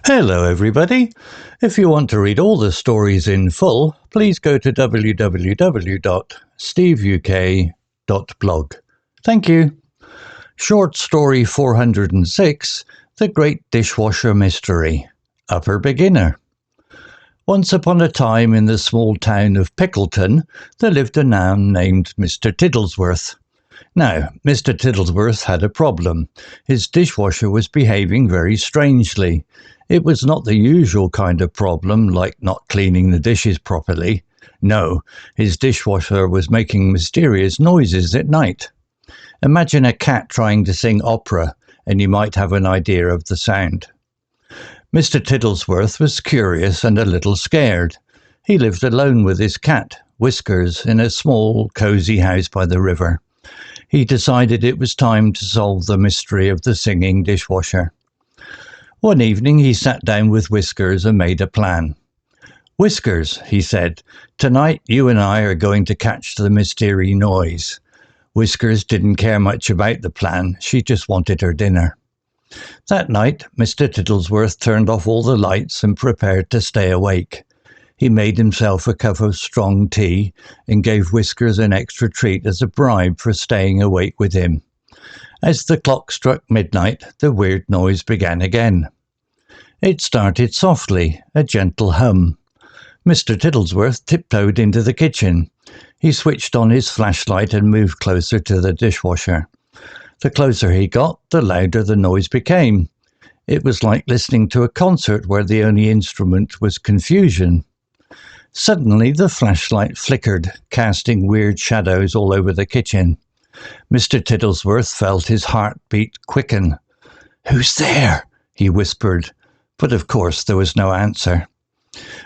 Hello everybody. If you want to read all the stories in full, please go to www.steveuk.blog. Thank you. Short story 406, The Great Dishwasher Mystery. Upper Beginner. Once upon a time in the small town of Pickleton, there lived a man named Mr. Tiddlesworth. Now, Mr. Tiddlesworth had a problem. His dishwasher was behaving very strangely. It was not the usual kind of problem, like not cleaning the dishes properly. No, his dishwasher was making mysterious noises at night. Imagine a cat trying to sing opera, and you might have an idea of the sound. Mr. Tiddlesworth was curious and a little scared. He lived alone with his cat, Whiskers, in a small, cosy house by the river. He decided it was time to solve the mystery of the singing dishwasher. One evening he sat down with Whiskers and made a plan. "Whiskers," he said, "tonight you and I are going to catch the mystery noise." Whiskers didn't care much about the plan, she just wanted her dinner. That night, Mr. Tiddlesworth turned off all the lights and prepared to stay awake. He made himself a cup of strong tea and gave Whiskers an extra treat as a bribe for staying awake with him. As the clock struck midnight, the weird noise began again. It started softly, a gentle hum. Mr. Tiddlesworth tiptoed into the kitchen. He switched on his flashlight and moved closer to the dishwasher. The closer he got, the louder the noise became. It was like listening to a concert where the only instrument was confusion. Suddenly the flashlight flickered, casting weird shadows all over the kitchen. Mr. Tiddlesworth felt his heartbeat quicken. "Who's there?" he whispered, but of course there was no answer.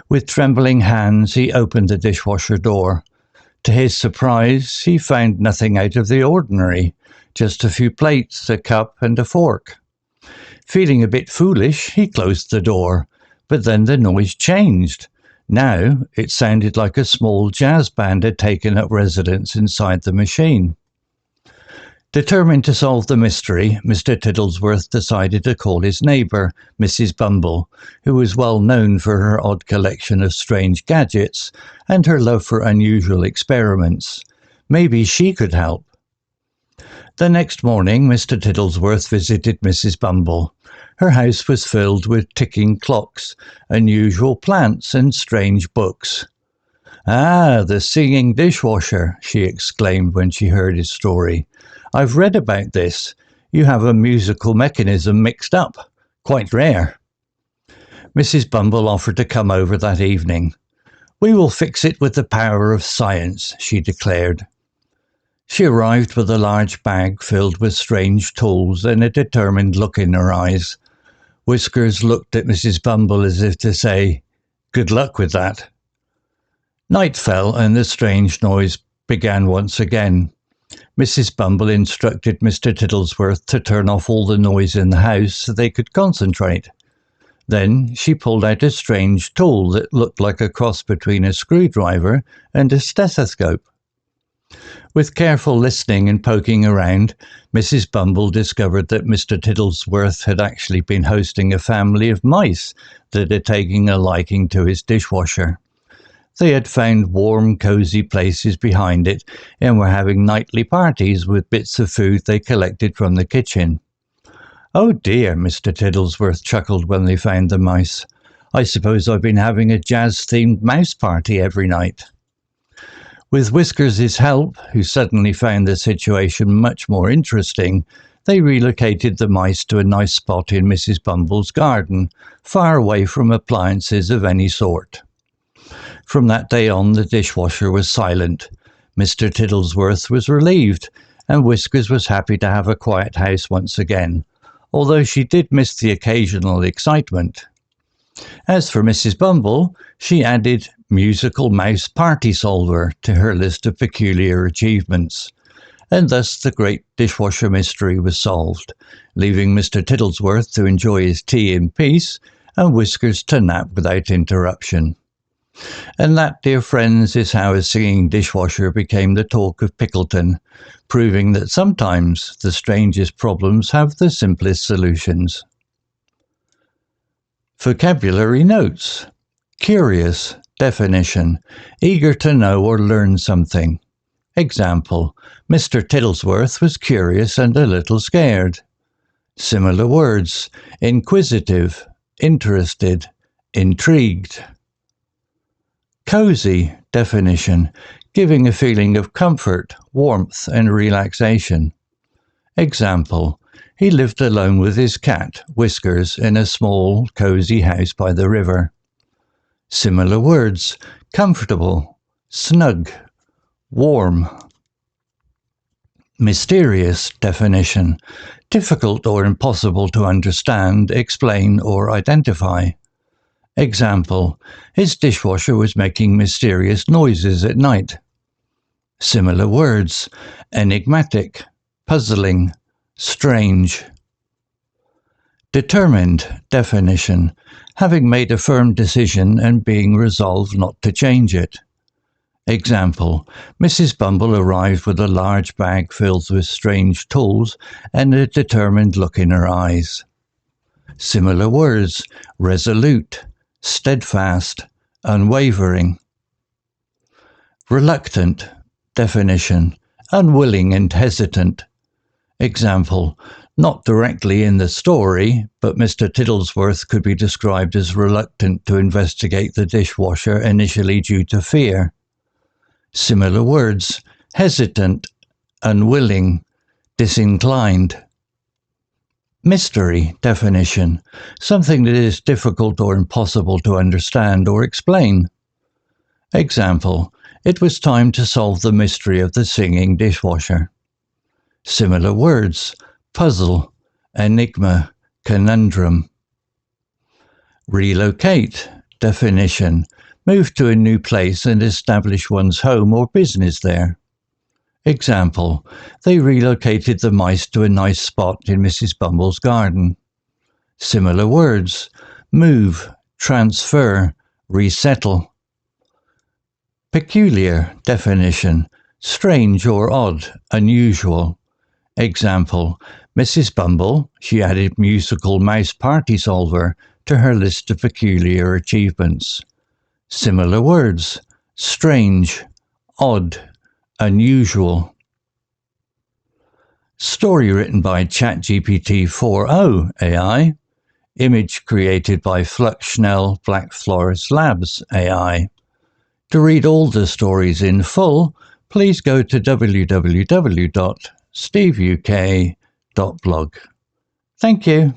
With trembling hands he opened the dishwasher door. To his surprise, he found nothing out of the ordinary, just a few plates, a cup and a fork. Feeling a bit foolish, he closed the door, but then the noise changed. Now it sounded like a small jazz band had taken up residence inside the machine. Determined to solve the mystery, Mr. Tiddlesworth decided to call his neighbour, Mrs. Bumble, who was well known for her odd collection of strange gadgets and her love for unusual experiments. Maybe she could help. The next morning, Mr. Tiddlesworth visited Mrs. Bumble. Her house was filled with ticking clocks, unusual plants and strange books. "Ah, the singing dishwasher," she exclaimed when she heard his story. "I've read about this. You have a musical mechanism mixed up. Quite rare." Mrs. Bumble offered to come over that evening. "We will fix it with the power of science," she declared. She arrived with a large bag filled with strange tools and a determined look in her eyes. Whiskers looked at Mrs. Bumble as if to say, "Good luck with that." Night fell and the strange noise began once again. Mrs. Bumble instructed Mr. Tiddlesworth to turn off all the noise in the house so they could concentrate. Then she pulled out a strange tool that looked like a cross between a screwdriver and a stethoscope. With careful listening and poking around, Mrs. Bumble discovered that Mr. Tiddlesworth had actually been hosting a family of mice that had taken a liking to his dishwasher. They had found warm, cosy places behind it and were having nightly parties with bits of food they collected from the kitchen. "Oh dear," Mr. Tiddlesworth chuckled when they found the mice. "I suppose I've been having a jazz-themed mouse party every night." With Whiskers' help, who suddenly found the situation much more interesting, they relocated the mice to a nice spot in Mrs. Bumble's garden, far away from appliances of any sort. From that day on, the dishwasher was silent. Mr. Tiddlesworth was relieved, and Whiskers was happy to have a quiet house once again, although she did miss the occasional excitement. As for Mrs. Bumble, she added musical mouse party solver to her list of peculiar achievements. And thus the great dishwasher mystery was solved, leaving Mr. Tiddlesworth to enjoy his tea in peace and Whiskers to nap without interruption. And that, dear friends, is how a singing dishwasher became the talk of Pickleton, proving that sometimes the strangest problems have the simplest solutions. Vocabulary notes. Curious, definition, eager to know or learn something. Example, Mr. Tittlesworth was curious and a little scared. Similar words, inquisitive, interested, intrigued. Cozy, definition, giving a feeling of comfort, warmth and relaxation. Example, he lived alone with his cat, Whiskers, in a small, cozy house by the river. Similar words, comfortable, snug, warm. Mysterious, definition, difficult or impossible to understand, explain or identify. Example, his dishwasher was making mysterious noises at night. Similar words, enigmatic, puzzling, strange. Determined, definition, having made a firm decision and being resolved not to change it. Example, Mrs. Bumble arrived with a large bag filled with strange tools and a determined look in her eyes. Similar words, resolute, steadfast, unwavering. Reluctant, definition, unwilling and hesitant. Example, not directly in the story, but Mr. Tittlesworth could be described as reluctant to investigate the dishwasher initially due to fear. Similar words, hesitant, unwilling, disinclined. Mystery, definition, something that is difficult or impossible to understand or explain. Example, it was time to solve the mystery of the singing dishwasher. Similar words, puzzle, enigma, conundrum. Relocate, definition, move to a new place and establish one's home or business there. Example, they relocated the mice to a nice spot in Mrs. Bumble's garden. Similar words, move, transfer, resettle. Peculiar, definition, strange or odd, unusual. Example, Mrs. Bumble, she added musical mouse party solver to her list of peculiar achievements. Similar words, strange, odd, unusual. Story written by ChatGPT 4.0 AI. Image created by Flux, Schnell, Black Forest Labs AI. To read all the stories in full, please go to www.steveuk.blog. Thank you.